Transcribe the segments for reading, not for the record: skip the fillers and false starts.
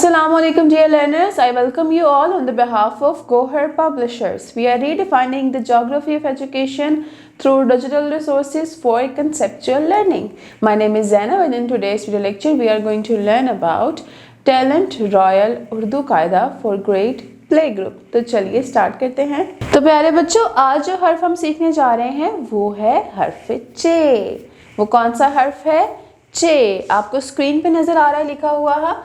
Assalamu alaikum dear learners, I welcome you all on the behalf of Gohar Publishers. We are redefining the geography of education through digital resources for conceptual learning. My name is Zainab and in today's video lecture we are going to learn about Talent Royal Urdu Qaida for Grade Play Group. तो चलिए start करते हैं। तो प्यारे बच्चों, आज जो हर्फ हम सीखने जा रहे हैं वो है हर्फ चे। वो कौन सा हर्फ है? चे। आपको स्क्रीन पे नजर आ रहा है लिखा हुआ है,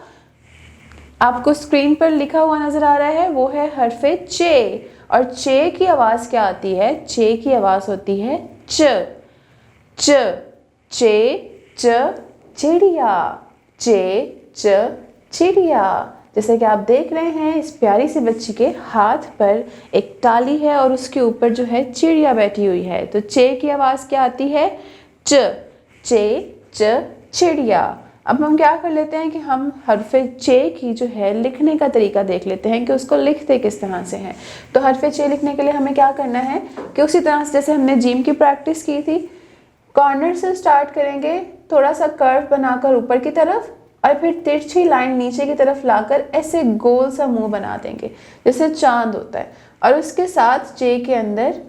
आपको स्क्रीन पर लिखा हुआ नजर आ रहा है, वो है हर्फे चे। और चे की आवाज क्या आती है? चे की आवाज होती है च। च चे च चिड़िया, चे च चिड़िया। जैसे कि आप देख रहे हैं इस प्यारी सी बच्ची के हाथ पर एक ताली है और उसके ऊपर जो है चिड़िया बैठी हुई है। तो चे की आवाज क्या आती है? च। चे च चिड़िया। अब हम क्या कर लेते हैं कि हम हर्फे चे की जो है लिखने का तरीका देख लेते हैं कि उसको लिखते किस तरह से हैं। तो हर्फे चे लिखने के लिए हमें क्या करना है कि उसी तरह से जैसे हमने जीम की प्रैक्टिस की थी, कॉर्नर से स्टार्ट करेंगे, थोड़ा सा कर्व बनाकर ऊपर की तरफ और फिर तिरछी लाइन नीचे की तरफ लाकर ऐसे गोल सा मुंह बना देंगे जैसे चांद होता है। और उसके साथ चे के अंदर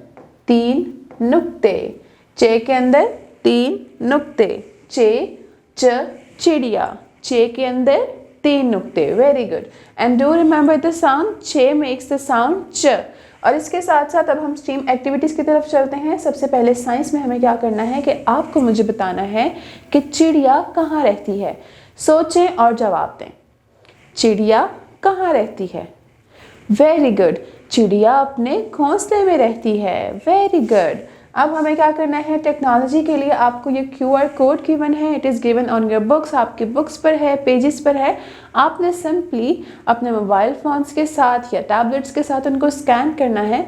3 नुक्ते, चे के अंदर 3 नुक्ते, चे च चिड़िया, चे के अंदर 3 नुक्ते। Very good. And do remember the sound, चे मेक्स द साउंड च। और इसके साथ साथ अब हम स्ट्रीम एक्टिविटीज की तरफ चलते हैं। सबसे पहले साइंस में हमें क्या करना है कि आपको मुझे बताना है कि चिड़िया कहाँ रहती है। सोचें और जवाब दें। चिड़िया कहाँ रहती है? Very good. चिड़िया अपने घोंसले में रहती है। Very good. अब हमें क्या करना है? टेक्नोलॉजी के लिए आपको ये QR कोड गिवन है, it is given on your books, आपकी बुक्स पर है, पेजेस पर है। आपने सिंपली अपने मोबाइल फ़ोन्स के साथ या टैबलेट्स के साथ उनको स्कैन करना है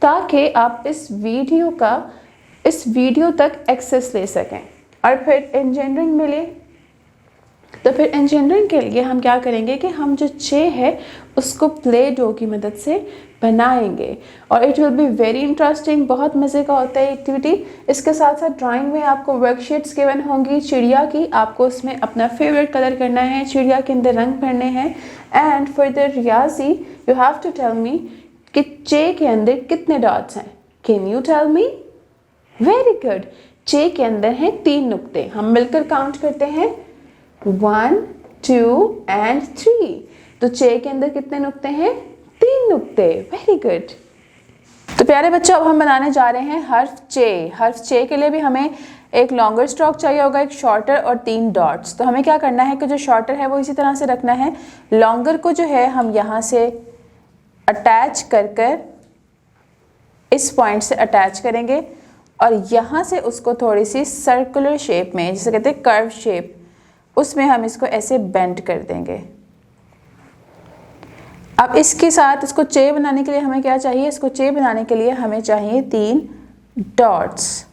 ताकि आप इस वीडियो तक एक्सेस ले सकें। और फिर इंजीनियरिंग मिले तो फिर इंजीनियरिंग के लिए हम क्या करेंगे कि हम जो चे है उसको प्ले डो की मदद से बनाएंगे और it will be very interesting. बहुत मज़े का होता है एक्टिविटी। इसके साथ साथ ड्राइंग में आपको वर्कशीट्स गिवन होंगी चिड़िया की, आपको उसमें अपना फेवरेट कलर करना है, चिड़िया के अंदर रंग भरने हैं। एंड फॉर द रियाजी you have to tell me कि चे के अंदर कितने डॉट्स हैं। Can you tell me? Very good. चे के अंदर हैं 3 नुक्ते। हम मिलकर काउंट करते हैं 1 2 एंड 3। तो चे के अंदर कितने नुक्ते हैं? 3 नुक्ते। Very good. तो प्यारे बच्चों, अब हम बनाने जा रहे हैं हर्फ चे। हर्फ चे के लिए भी हमें एक लॉन्गर स्ट्रोक चाहिए होगा, एक शॉर्टर और 3 डॉट्स। तो हमें क्या करना है कि जो शॉर्टर है वो इसी तरह से रखना है, लॉन्गर को जो है हम यहाँ से अटैच कर इस पॉइंट से अटैच करेंगे और यहाँ से उसको थोड़ी सी सर्कुलर शेप में, जिसे कहते हैं कर्व शेप, उसमें हम इसको ऐसे बेंड कर देंगे। अब इसके साथ इसको चे बनाने के लिए हमें क्या चाहिए? इसको चे बनाने के लिए हमें चाहिए 3 डॉट्स।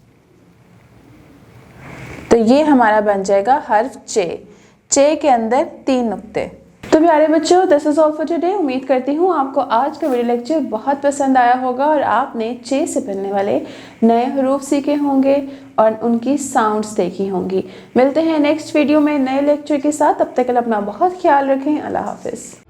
तो ये हमारा बन जाएगा हर्फ चे। चे के अंदर 3 नुक्ते। तो प्यारे बच्चों, this is all for today. उम्मीद करती हूँ आपको आज का वीडियो लेक्चर बहुत पसंद आया होगा और आपने चे से बनने वाले नए हरूफ सीखे होंगे और उनकी साउंड्स देखी होंगी। मिलते हैं नेक्स्ट वीडियो में नए लेक्चर के साथ। तब तक अपना बहुत ख्याल रखें। अल्लाह हाफिज़।